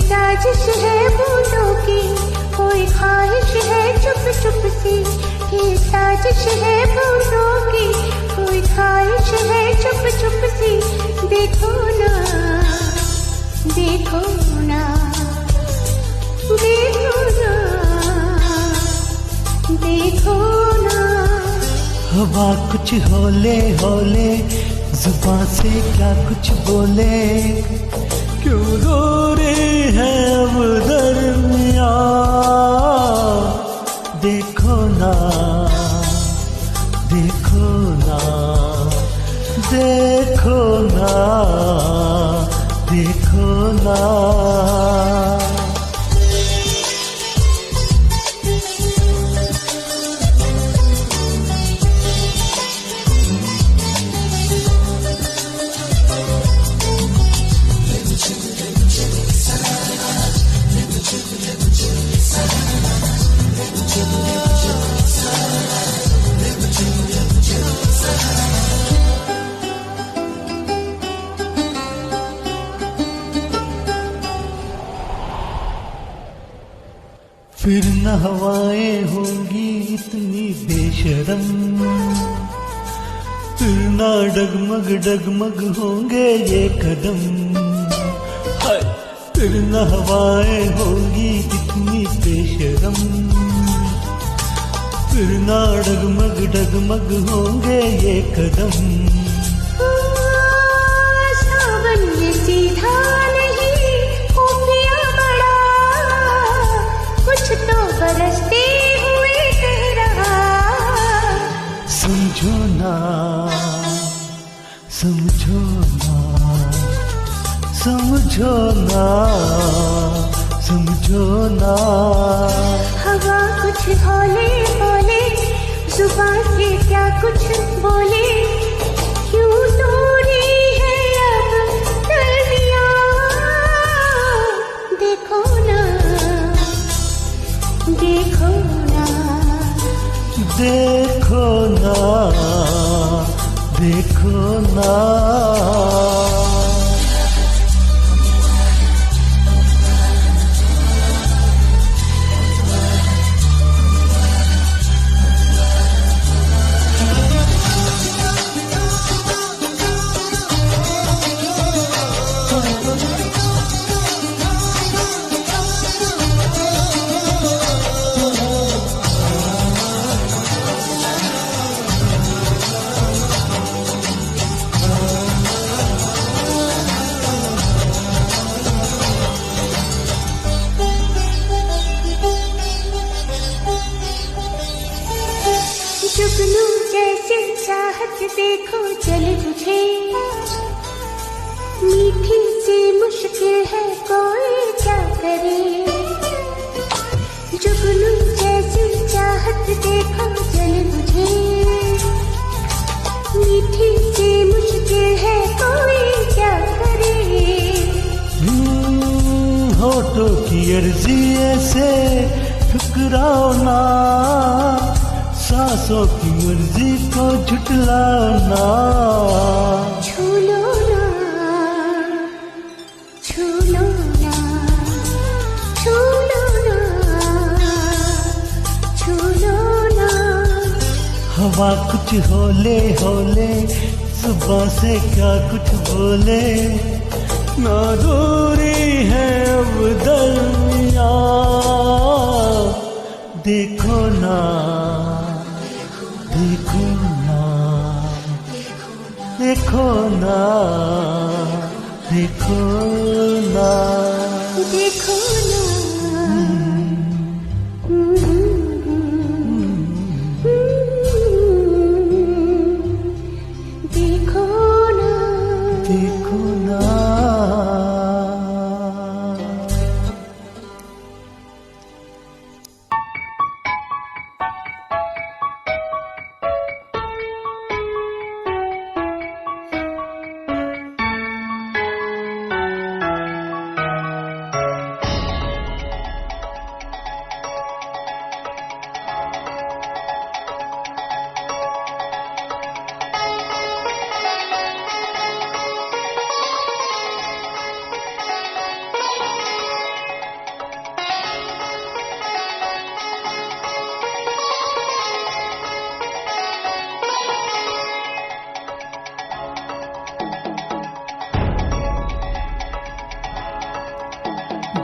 साजिश है बूंदों की, कोई ख्वाहिश है चुप चुप सी। ये साजिश है बूंदों की, कोई ख्वाहिश है चुप चुप सी। देखो ना, देखो ना, देखो ना, देखो ना। हवा कुछ हौले हौले, जुबान से क्या कुछ बोले, क्यों रो रही है अब दरमिया। देखो ना, देखो ना, देखो ना, देखो ना। फिर न हवाएं होंगी इतनी बेशरम, फिर न डगमग डगमग होंगे ये कदम। हाय, फिर न हवाएं होंगी इतनी बेशरम, फिर न डगमग डगमग होंगे ये कदम। सावन ये सीधा नहीं, खुफिया बड़ा, कुछ तो बरसते हुए कह रहा। समझो ना, समझो ना, समझो ना, समझो ना। हवा कुछ हौले हौले, जुबान से क्या कुछ बोले, क्यों दूरी है अब दरमिया। देखो ना, देखो ना, देखो ना, देखो ना। जुगनू जैसे चाहत देखो चले तुझे, मीठी सी मुश्किल है कोई क्या करे। जुगनू जैसी चाहत देखो चले तुझे, मीठी सी मुश्किल है कोई क्या करे। होठों की अर्जी ऐसे ठुकराओ ना, सांसों की मर्जी को झुटलाना। छू लो ना, छू लो ना, छू लो ना, छू लो ना। हवा कुछ हौले हौले, जुबान से क्या कुछ बोले, ना दूरी है अब दरमिया। देखो ना, देखो ना, देखो ना, देखो ना, देखो ना। देखो ना।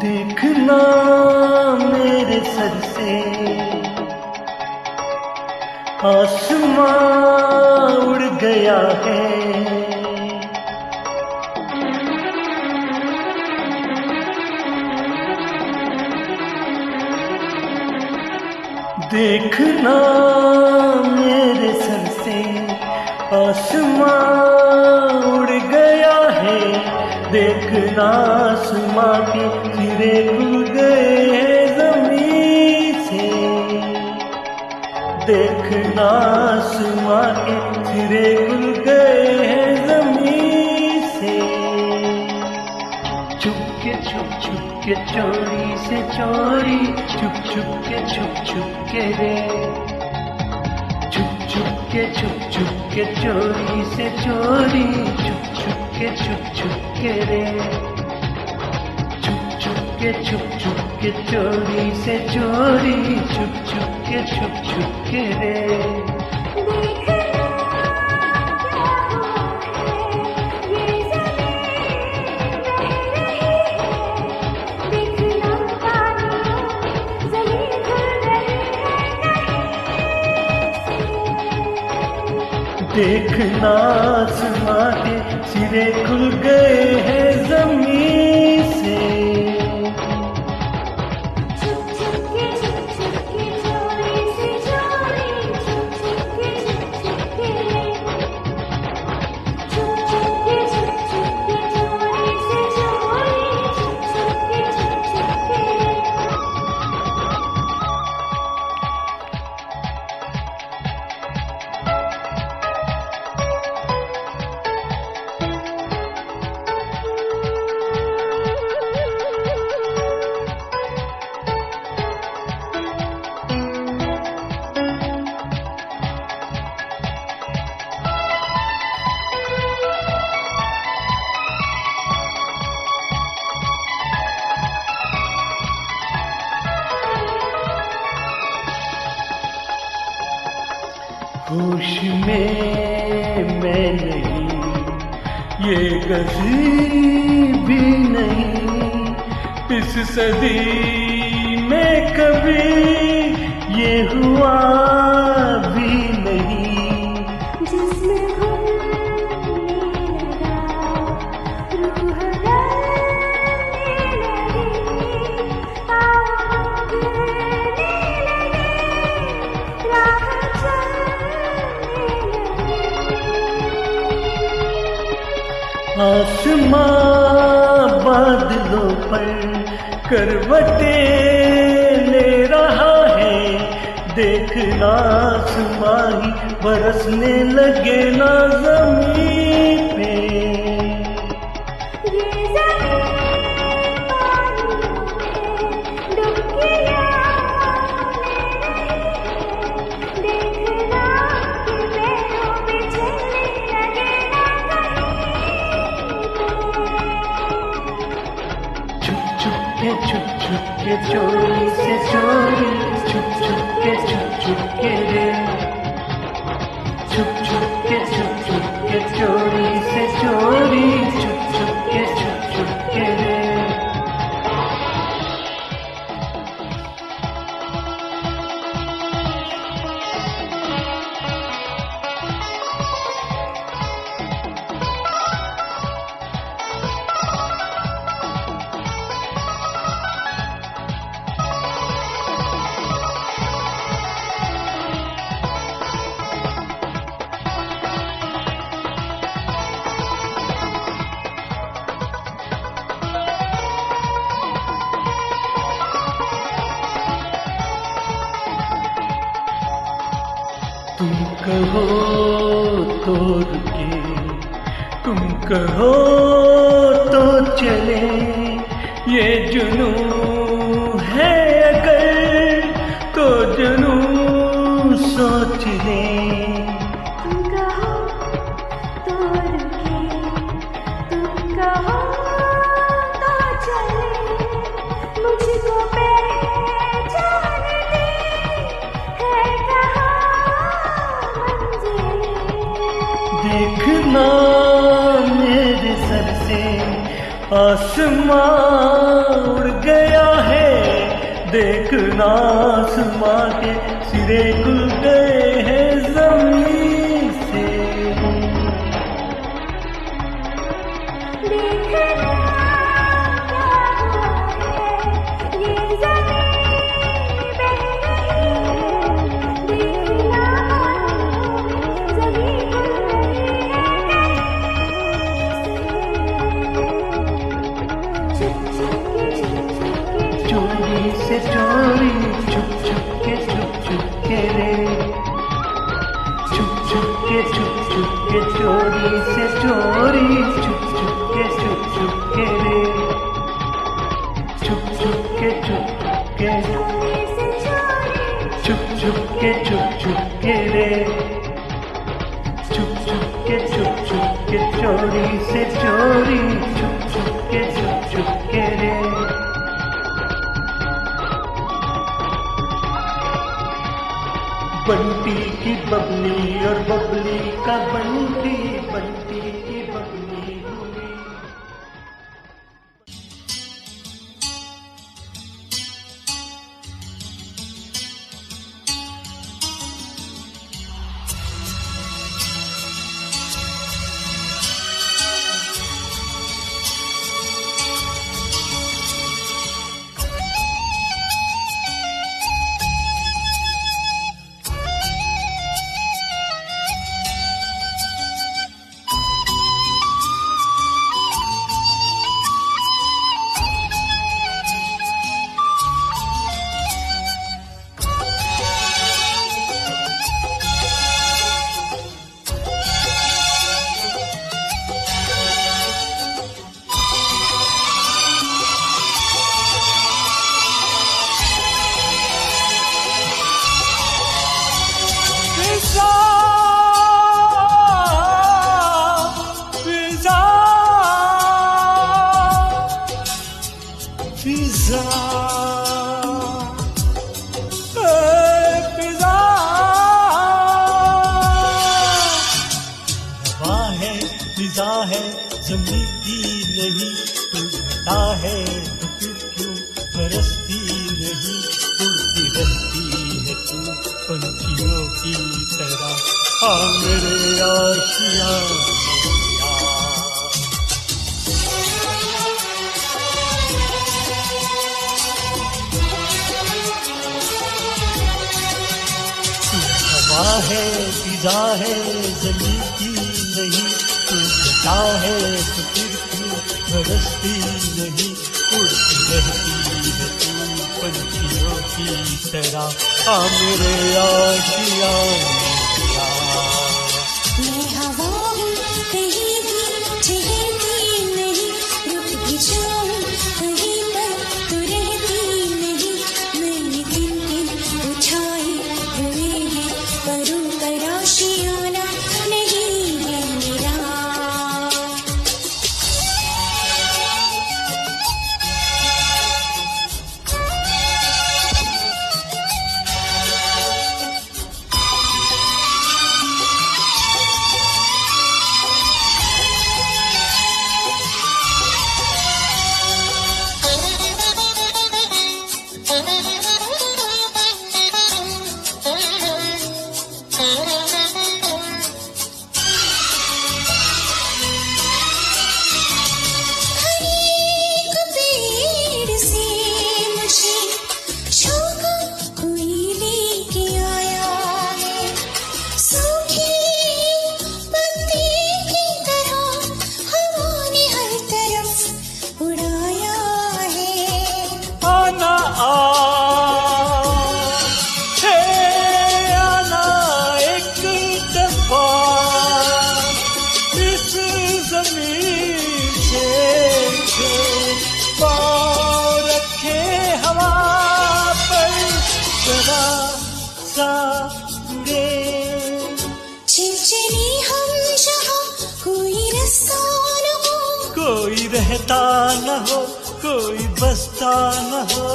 देखना मेरे सर से आसमां उड़ गया है। देखना मेरे सर से आसमां उड़ गया है। देखना आसमां के सिरे खुल गए हैं ज़मीन से। देखना आसमां के सिरे खुल गए हैं ज़मीन से। छुप के चोरी से चोरी, छुप के रे। छुप के चोरी से चोरी, छुप के रे। छुप के चोरी से चोरी, छुप के रे। देखना आसमां के सिरे खुल गए हैं ज़मीन से। होश में मैं नहीं, ये गज़ी भी नहीं, इस सदी में कभी ये हुआ भी नहीं। जिसमें घुलने लगा रूह ढलने लगी, आँख खुलने लगी, राह आसमां बादलों पर करवटें ले रहा है। देखना आसमां ही बरसने लगे ना ज़मीन पे। ये ज़मीन पानी में डुबकियाँ ले रही है। देखना कि पैरों में चलने लगे ना कहीं। छुप के चोरी से चोरी, छुप के रे। छुप के चोरी से चोरी, छुप के रे। तुम कहो तो रुके, तुम कहो तो चले, ये जुनून है अगर तो जुनून सोच ले। तुम कहो तो रुके, तुम कहो तो चले, मुझको पहचान दे है कहाँ मंजिल। देखना मेरे सर से आसमां उड़ गया है, देखना आसमां के सिरे खुल गए हैं जमीन से। देखना क्या हुआ है, ये ज़मीं बह रही है, देखना ज़मीं खुल गई है कहीं से। चोरी से चोरी छुप छुप के रे, छुप छुप के चोरी से चोरी छुप छुप के रे, छुप छुप के छुप के रे, छुप छुप के चोरी से चोरी छुप के रे। बंटी की बबली और बबली का बंटी, बंटी की बबली हुई। फिजा है ज़मीं की नहीं, तू घटा है तो फिर क्यों बरसती नहीं, उड़ती रहती है तू पंछियों की तरह। आ मेरे आशिया हवा है, फिजा है ज़मीं की नहीं, तू घटा है तो फिर क्यों बरसती नहीं, उड़ती रहती है तू पंछियों की तरह। आ मेरे आशिया मैं हवा हूँ कहीं भी ठहरती नहीं, रुक भी जाऊँ कहीं पर तो रहती नहीं, मैंने दिन दिन उठाए हुए हैं परों पर आशियाना नहीं है मेरा। कोई रहता न हो, कोई बसता न हो,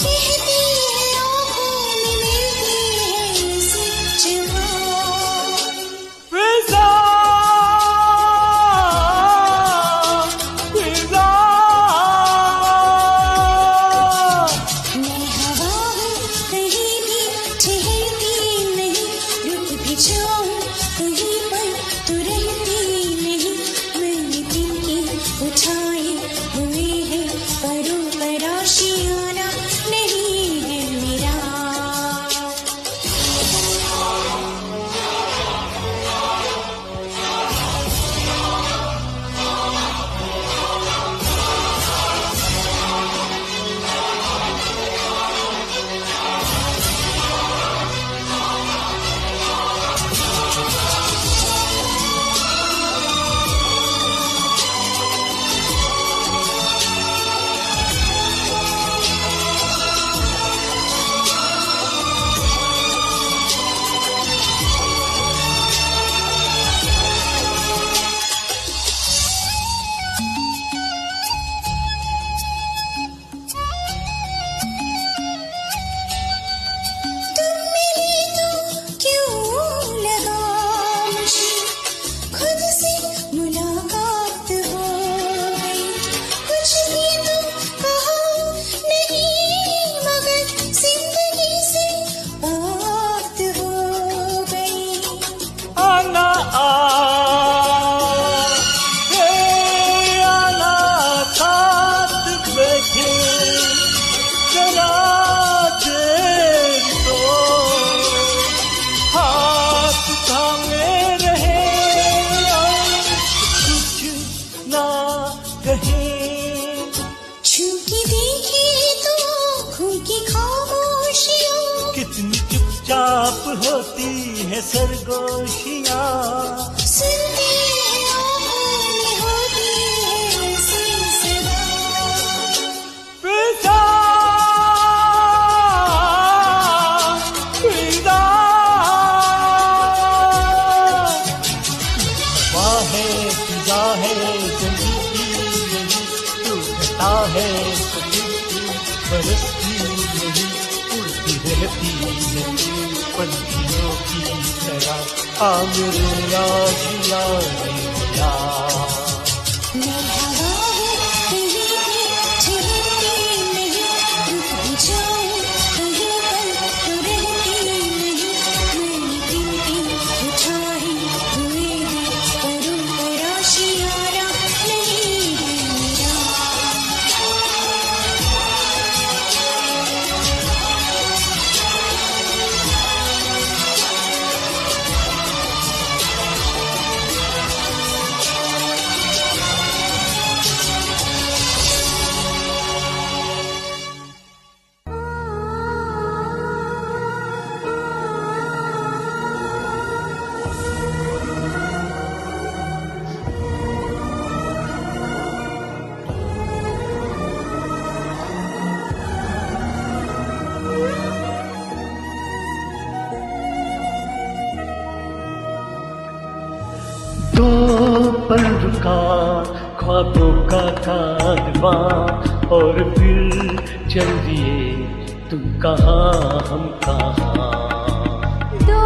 कहती है आँखों में मिलती है इसी जवान। फिजा, फिजा कितनी चुपचाप होती है सरगोशियाँ, सुनती है आँखों में होती है ऐसी सदा। फिजा फिजा हवा है, फिजा है जलती नहीं, टूटता है तो बरसती नहीं, उड़ती रहती है पंछियों की तरह। आ मेरे राशिया मेरा मैं हवा हूँ कहीं भी ठहरती नहीं, रुक भी जाऊँ कहीं पर तो रहती नहीं। मैंने गिनती उठाई हुए हैं परों पर आशियारा नहीं है मेरा। दो पल रुका ख्वाबों का कारवां, और फिर चल दिए तुम कहाँ हम कहाँ। दो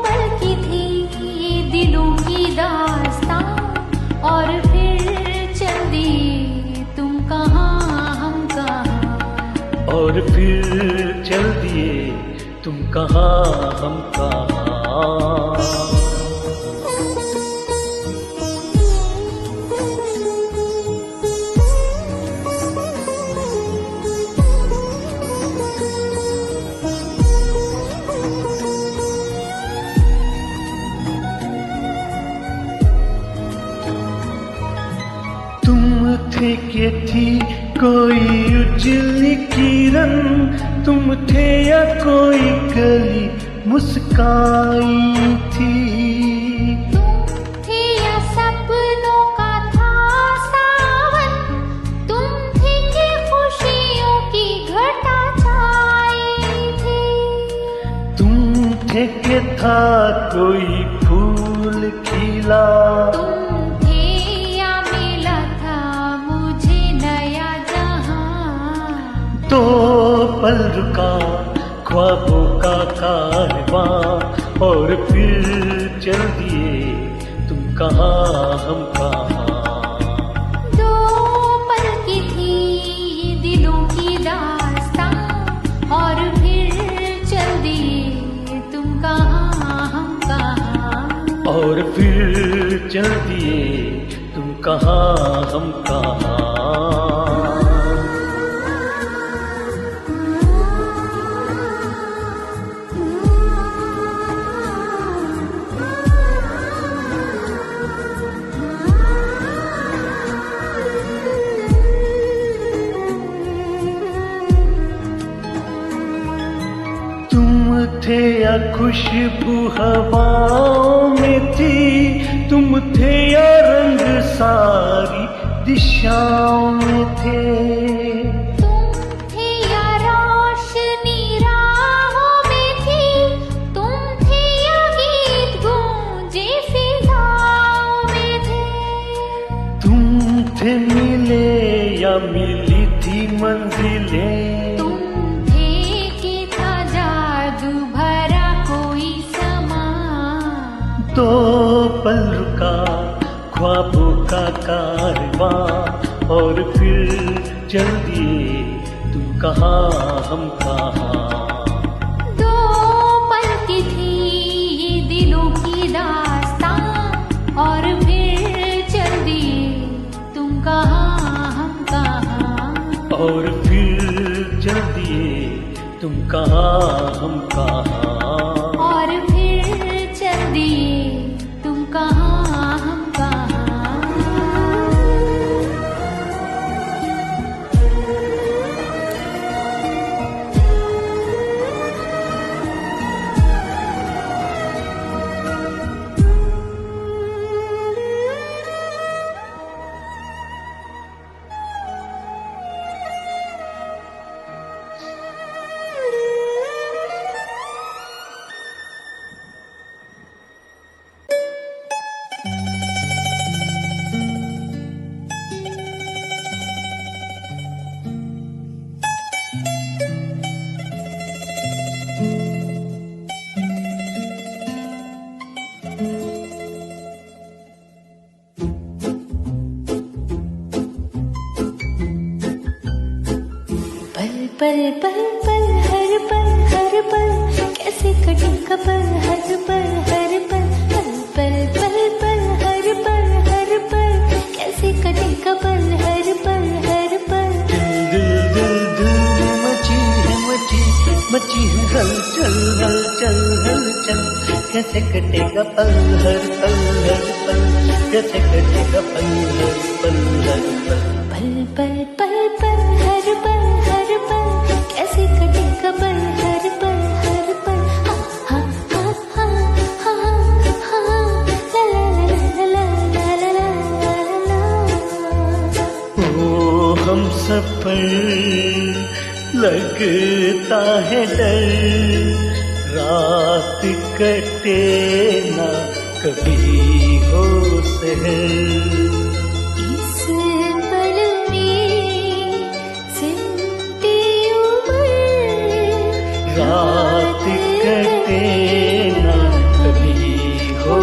पल की थी ये दिलों की दास्तां, और फिर चल दिए तुम कहाँ हम कहाँ। और फिर चल दिए तुम कहाँ हम कहाँ। थे कि थी कोई उजली किरण, तुम थे या कोई गली मुस्काई थी। तुम थे या सपनों का था सावन, तुम थे कि खुशियों की घटा छाई थी। तुम थे कि था कोई फूल खिला, तो पल रुका ख्वाबों का कारवां, और फिर चल दिए तुम कहाँ हम कहाँ। दो पल की थी ये दिलों की दास्तां, और फिर चल दिए तुम कहाँ हम कहाँ। और फिर चल दिए तुम कहाँ हम कहाँ। थे या खुशबू हवाओं में थी, तुम थे या रंग सारी दिशाओं में थे। तुम थे या रोशनी राहों में थी, तुम थे या गीत गूंजे फिजाओं में थे। तुम थे मिले या मिली थी मंजिलें, तो पल रुका ख्वाबों का कारवां, और फिर चल दिए तुम कहाँ हम कहाँ। दो पल की थी ये दिलों की दास्तां, और फिर चल दिए तुम कहाँ हम कहाँ। और फिर चल दिए तुम कहाँ हम कहाँ। और फिर चल दिए तुम कहाँ हम कहाँ। हलचल हलचल हलचल, कैसे कटेगा पल हर पल हर पल, कैसे कटेगा पल हर पल हर पल। पल पल पल पल हर पल कैसे कटेगा पल हर पल हर पल। हा हा हा हा हा हा ला ला ला ला ला ला ला। ओ हम सफर लगता है डर, रात कटे ना कभी हो सहर। इस पल में सिमटे उम्र, रात कटे ना कभी हो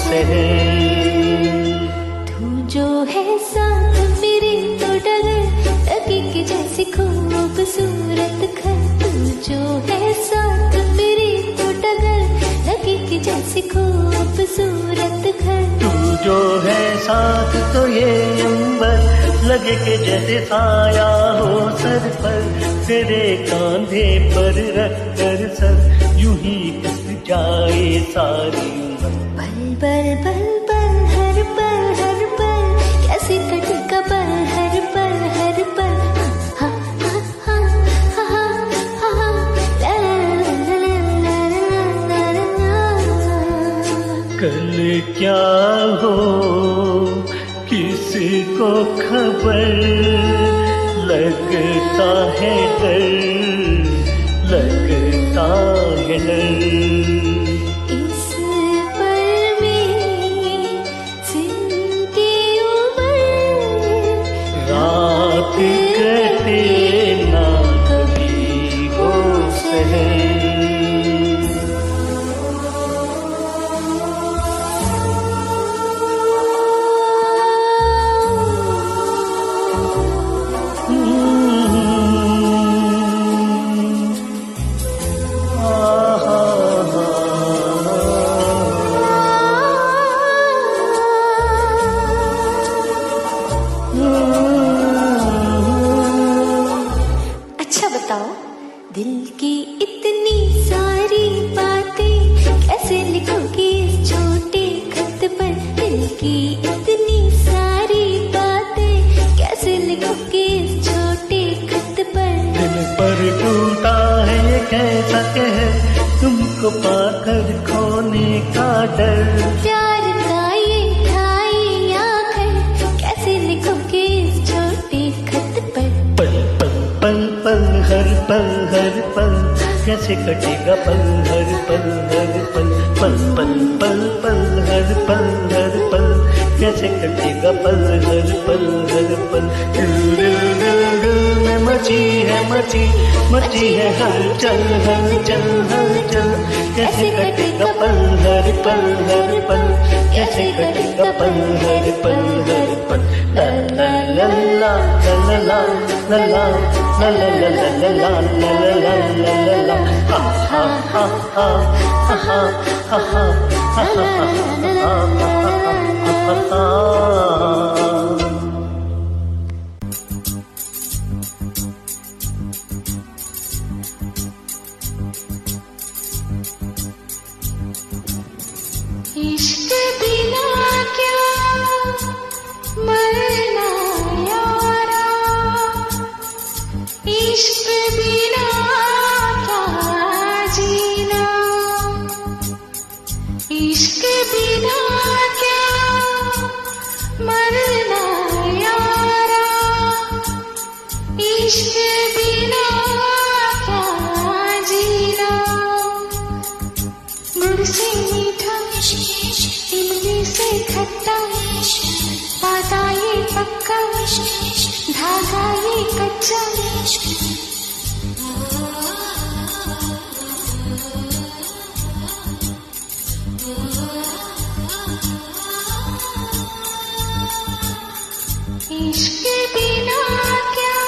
सहर। तू जो है साथ मेरे तो डगर लगे कि जैसे खूबसूरत घर। तू जो है साथ मेरे तो डगर लगे कि जैसे खूबसूरत घर। तू जो है साथ तो ये अंबर लगे कि जैसे साया हो सर पर, तेरे कांधे पर रख कर सर यूं ही कट जाए सारी उम्र। पल पल पल पल हर पल कैसे कटेगा पल हर पल हर पल। हा हा हा हा हा हा हा ला ला ला ला ला ला ला। कल क्या हो किसी को खबर, लगता है डर, लगता है डर। इस पल में सिमटे उम्र, रात कटे ना कभी हो सहर। अच्छा बताओ, दिल की इतनी सारी बातें कैसे लिखोगी इस छोटे खत पर। दिल की इतनी सारी बातें कैसे लिखोगी इस छोटे खत पर। दिल पर टूटा है ये कैसा कहर, तुमको पाकर खोने का डर। प्यार का ये ढाई आखर कैसे लिखोगे इस छोटे खत पर। पल पल पल पल हर पल कैसे कटेगा पल हर पल हर पल। पल पल पल पल हर पल कैसे कटेगा पल हर पल हर पल। दिल दिल दिल दिल में मची है हलचल हलचल हलचल, कैसे कटेगा पल हर पल कैसे कटेगा पल हर पल ला ला ला ला ला ला ला ला ला ला ला ला ला ला ला हा हा हा हा हा हा हा हा। इश्क बिना क्या मरना यारा, इश्क बिना क्या जीना, इश्क बिना क्या मरना यारा, इश्क बिना क्या जीना। गुड़ से मीठा इमली से खट्टा, वादा ये पक्का धागा ये कच्चा। इश्क बिना क्या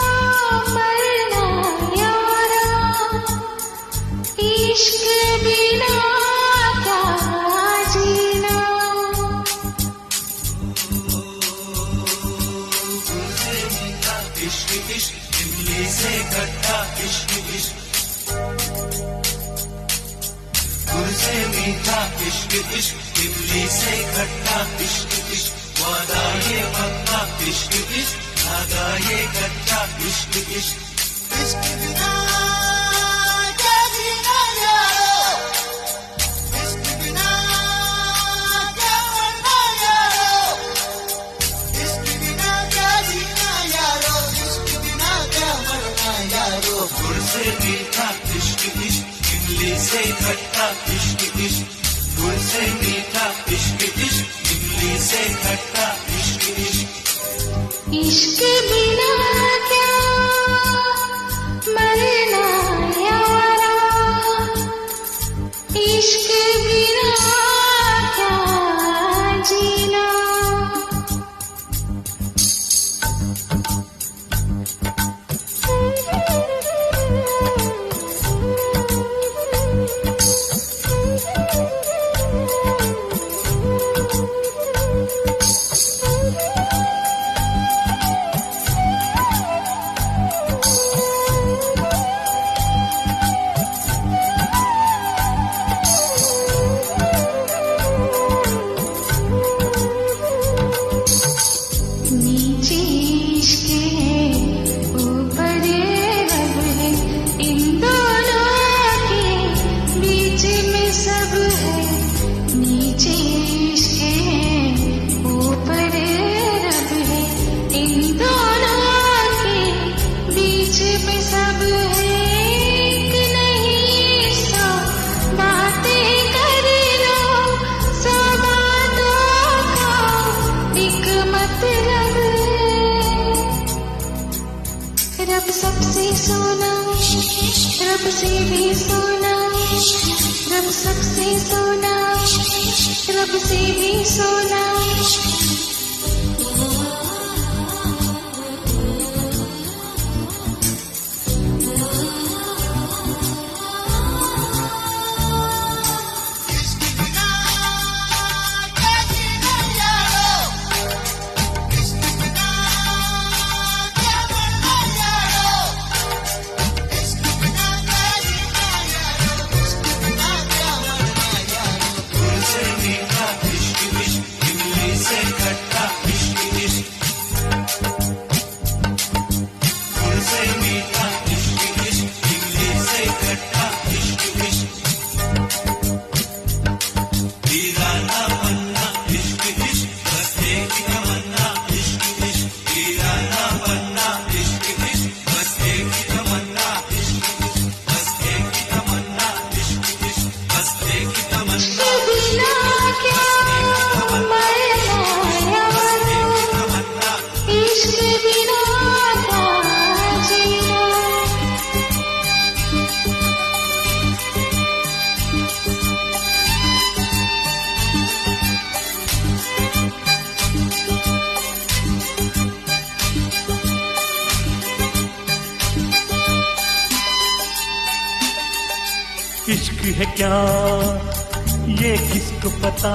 मरना यारा, इश्क बिना क्या जीना। इश्क इश्क इमली से खट्टा इश्क इश्क। गुड़ से मीठा इश्क इश्क, इमली से खट्टा इश्क इश्क, वादा ये पक्का इश्क इश्क, धागा ये कच्चा इश्क इश्क। इश्क बिना क्या जीना यारो, इश्क बिना क्या मरना यारो, इश्क बिना क्या जीना यारो, इश्क बिना क्या मरना यारो। गुड़ से मीठा इश्क इश्क, इमली से खट्टा इश्क इश्क, गुड़ से मीठा इश्क इश्क, इमली से खट्टा इश्क इश्क। इश्क बिना क्या मरना यारा, इश्क बिना क्या जीना। नीचे इश्क है, ऊपर रब है, इन दोनों के बीच में सब है। नीचे इश्क है, ऊपर रब है, इन दोनों के बीच में सब है। एक नहीं सौ बातें कर लो, सौ बातों का एक मतलब है। रब सबसे सोना, रब से भी सोना, रब सबसे सोना, रब से भी सोना। इश्क है क्या ये किसको पता,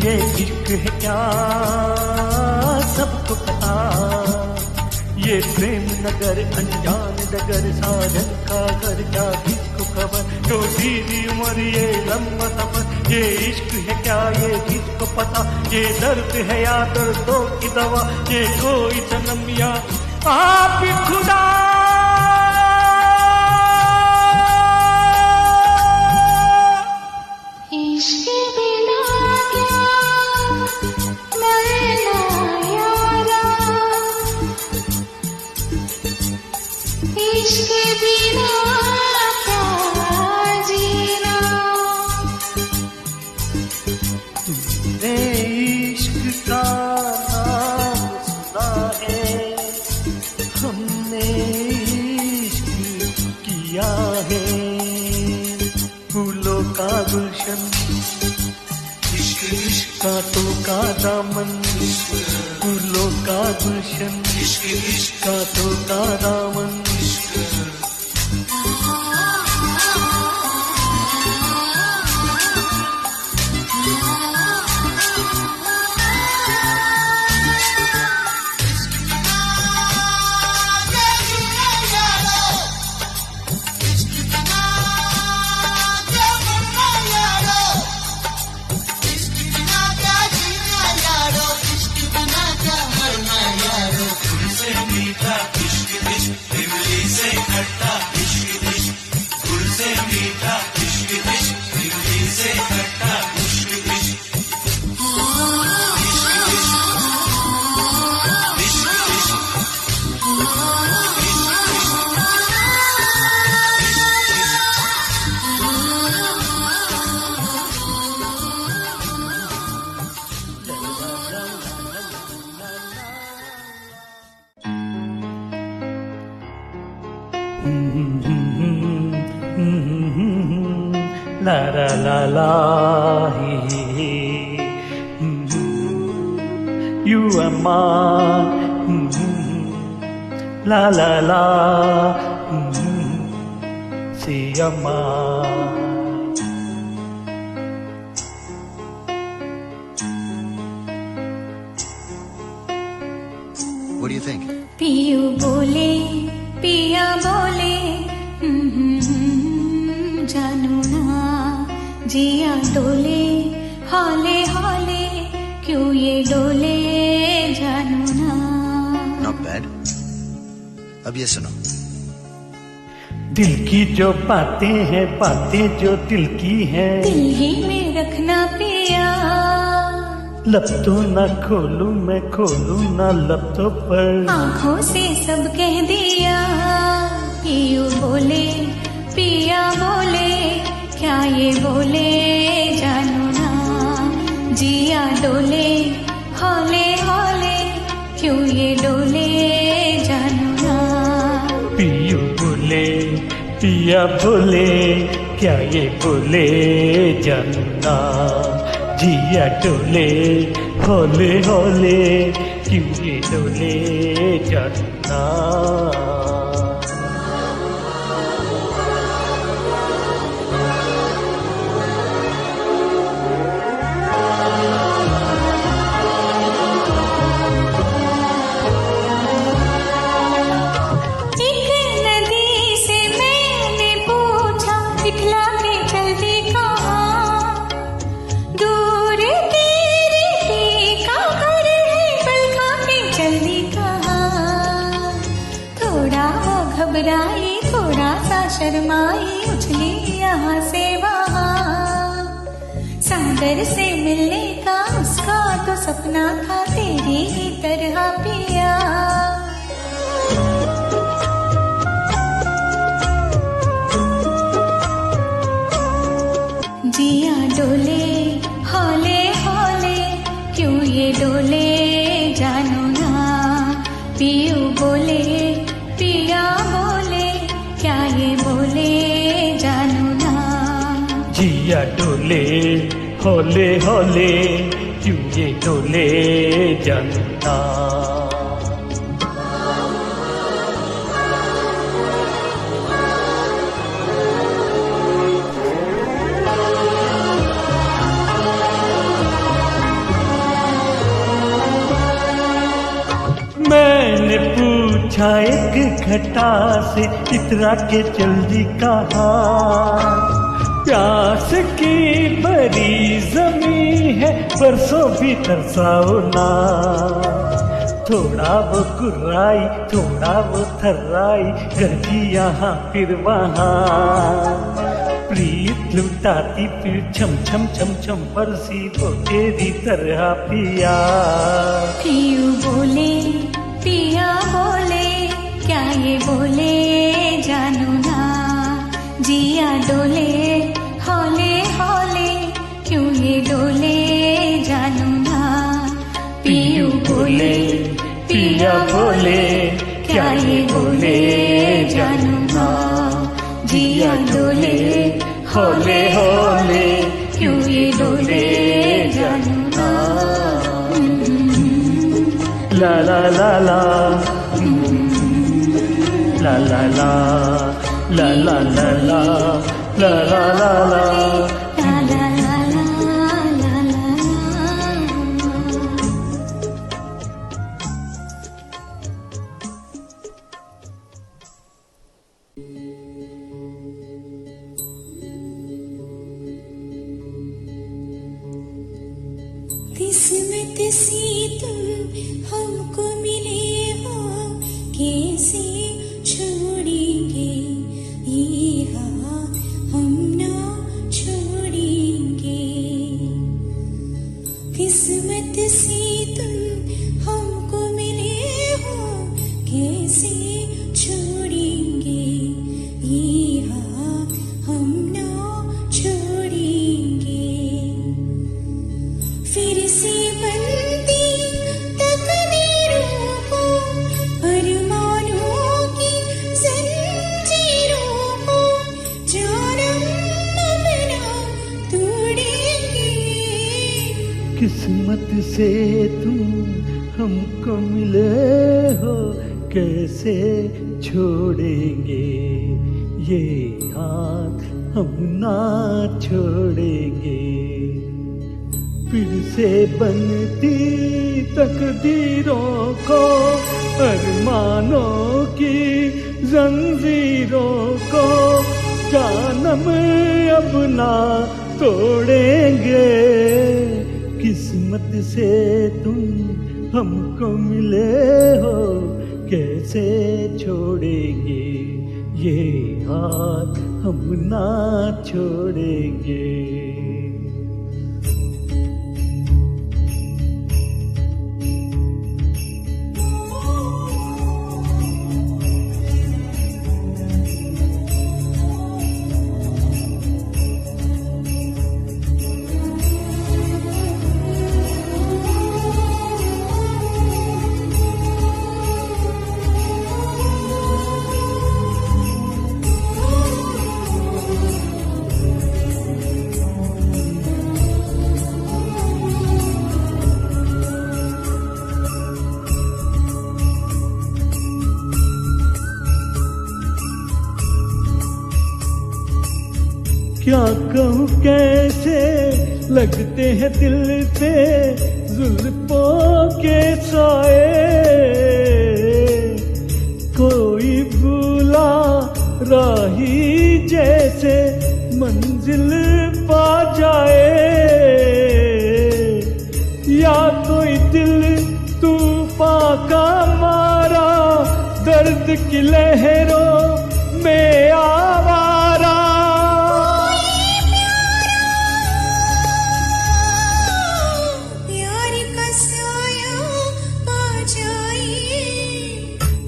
ये इश्क है क्या सबको पता। ये प्रेम नगर अनजान डगर, साजन का घर क्या किसको खबर। तो दीदी उमर ये लंबा सफर, ये इश्क है क्या ये किसको पता। ये दर्द है या दर्दों की दवा, ये कोई सनम या आप खुदा। इश्क बिना क्या मरना यारा, इश्क बिना क्या जीना। तुमने इश्क का नाम सुना है, हमने इश्क किया है। फूलों का गुलशन, इश्क इश्क, कांटों का दामन। फूलों का गुलशन, इश्क इश्क, कांटों का दामन। La la la la, he he he. You are mine. La la la, say you're mine. What do you think? पियू बोले पिया बोले जानू ना जिया डोले हाले हाले क्यों ये डोले जानू ना. Not bad. अब ये सुनो. दिल की जो बातें हैं, बातें जो दिल की हैं, दिल ही में रखना पिया. लब तो न खोलूं मैं, खोलूं न लब तो पर. आँखों से सब कह दिया. पियू बोले पिया बोले क्या ये बोले जानू ना जिया डोले हौले हौले क्यों ये डोले जानू ना. पियू बोले पिया बोले क्या ये बोले जानना जिया डोले होले होले क्यों ये डोले जानना. घबराई थोड़ा सा शर्माई उछली यहाँ से वहाँ. समंदर से मिलने का उसका तो सपना था तेरी ही तरह पिया. जिया डोले हौले हौले क्यों ये डोले जानू ना. पियू बोले पिया बोले क्या ये बोले जानू ना. जिया डोले होले होले क्यों ये डोले जानना. मैंने पूछा एक घटा से इतरा के जल्दी कहा. प्यास की बड़ी जमी है बरसों भी तरसाओ ना. थोड़ा वो कुर्राई थोड़ा वो थर्राई गर्जी यहाँ फिर वहाँ. प्रीत लुटाती फिर छम छम छम छम बरसी वो तेरी तरह पिया. पियू बोले पिया बोले क्या ये बोले जानू ना. जिया डोले हौले हौले क्यों ये डोले जानू ना. पियू बोले पिया बोले क्या ये बोले जानू ना. जिया डोले हौले हौले क्यों ये डोले जानू ना. La la la la, la la la, la la la la, la la la la. La la la la la la. किस्मत सी तुम हमको मिले हो कैसे छोड़ेंगे ये हाथ हम ना छोड़ेंगे. किस्मत सी तुम हमको मिले हो कैसे छोड़ेंगे ये हाथ हम ना छोड़ेंगे. फिर से बनती तकदीरों को किस्मत से तुम हमको मिले हो, कैसे छोड़ेंगे ये हाथ हम ना छोड़ेंगे। फिर से बनती तकदीरों को, अरमानों की जंजीरों को जानम अब ना तोड़ेंगे। किस्मत से तुम हमको मिले हो, कैसे छोड़ेंगे ये हाथ हम ना छोड़ेंगे। क्या कहूँ कैसे लगते हैं दिल पे जुल्फों के साए, कोई भूला राही जैसे मंजिल पा जाए, या कोई दिल तूफान का मारा दर्द की लहरों में आवारा।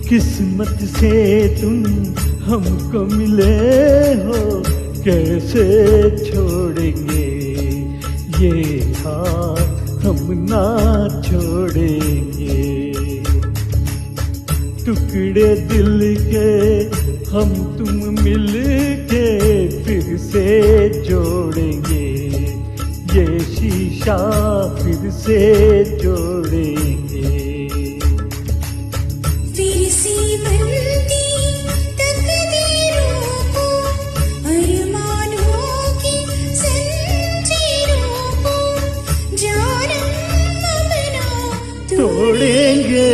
किस्मत से तुम हमको मिले हो, कैसे छोड़ेंगे ये हाथ हम ना छोड़ेंगे। टुकड़े दिल के हम तुम मिल के फिर से जोड़ेंगे, ये शीशा फिर से जोड़ेंगे। तोड़ेंगे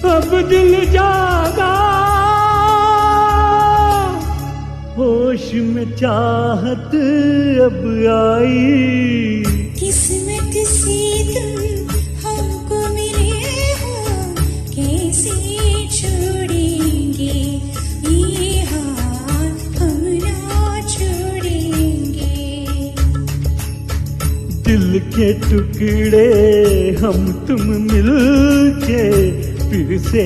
अब दिल जागा, होश में चाहत अब आई। किस्मत से तुम हमको मिले हो, कैसे छोड़ेंगे ये हाथ हम ना छोड़ेंगे। दिल के टुकड़े हम तुम मिल के फिर से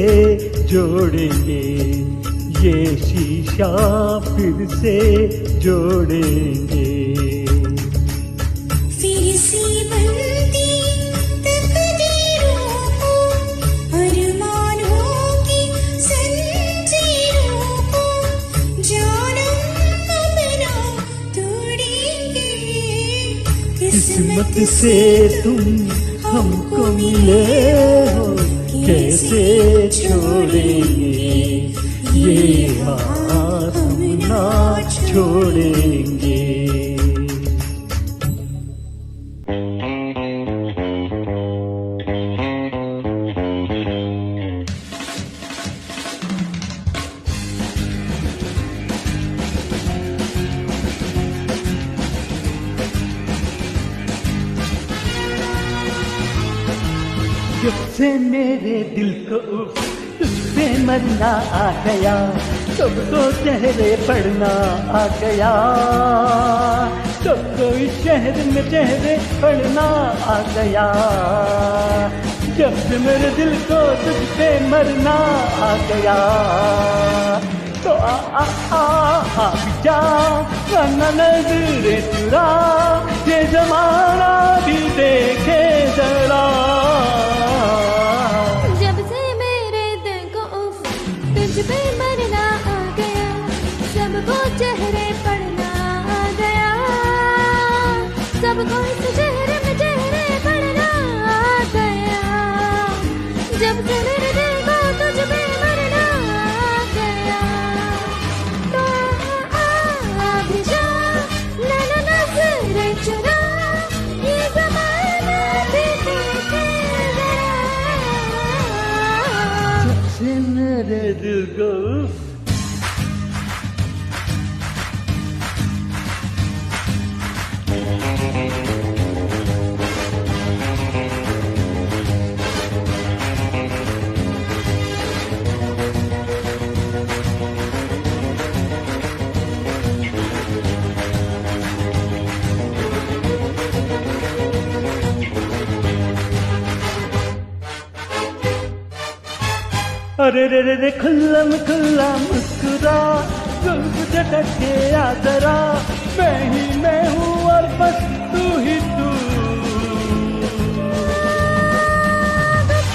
जोड़ेंगे, ये शीशा फिर से जोड़ेंगे। फिर से बनती तकदीरों को, अरमानों की जंजीरों को जानम अपना तोड़ेंगे। किस्मत से तुम हमको मिले हो कैसे छोड़ेंगे, ये हाथ हम ना छोड़ेंगे। जब से मेरे दिल को तुझ पे मरना आ गया, सबको चेहरे पढ़ना आ गया, सबको इस शहर में चेहरे पढ़ना आ गया। जब से मेरे दिल को तुझ पे मरना आ गया, तो आ भी जा वरना नजरे चुरा, ये जमाना भी देखे जरा। तुझ पे मरना आ गया, सबको चेहरे पढ़ना आ गया, सबको इस चेहरे में चेहरे पढ़ना आ गया। जब से मेरे दिल को तुझ पे मरना आ गया, तो आ भी जा नजरे चुरा, ये ज़माना भी देखे जरा। जब से मेरे दिल को अरे रे रे रे खुल्लम खुल्ला मुस्कुरा, जुल्फ झटक के आ जरा, मैं ही मैं हूँ और बस तू ही तू।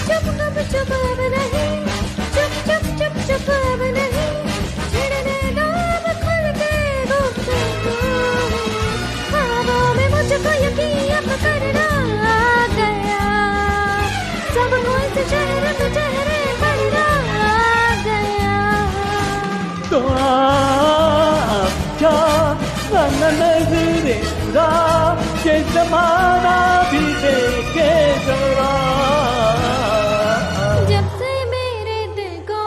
चुप चुप चुप अब नहीं, चुप चुप चुप चुप अब नहीं, छिड़ने दो अब खुल के गुफ्तगू। ख्वाबों में मुझको यकीन अब करना आ गया, सबको इस चेहरे पे चेहरे पढ़ना आ गया। तो क्या नजरे चुरा, ये जमाना भी देखे जरा। जब से मेरे दिल को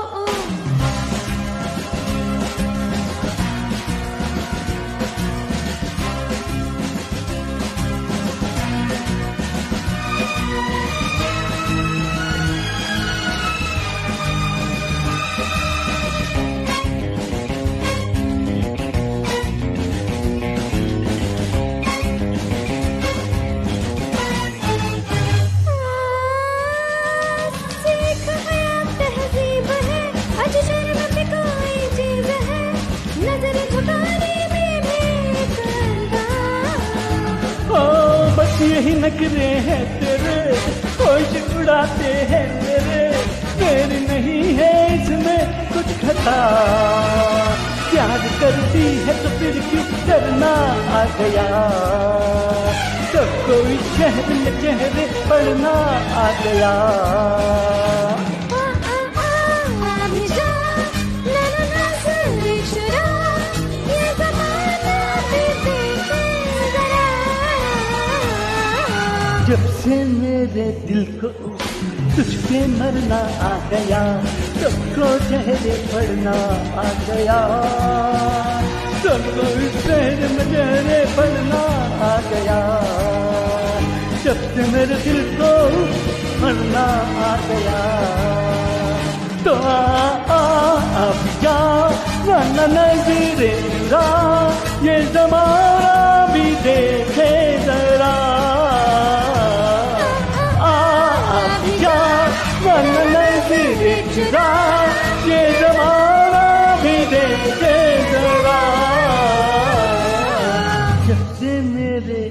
यही नखरे हैं तेरे, होश उड़ाते हैं मेरे, मेरी नहीं है इसमें कुछ खता। प्यार करती है तो फिर क्यों करना आ गया, सबको इस शहर में चेहरे पढ़ना आ गया। जब से मेरे दिल को तुझ पे मरना आ गया, सबको चेहरे पढ़ना आ गया, सबको इस शहर में चेहरे पढ़ना आ गया। जब से मेरे दिल को मरना आ गया, तो अब जा वरना नजरे चुरा, ये जमाना भी देखे जरा। वरना नजरे चुरा, ये जमाना भी देखे जरा। जब से मेरे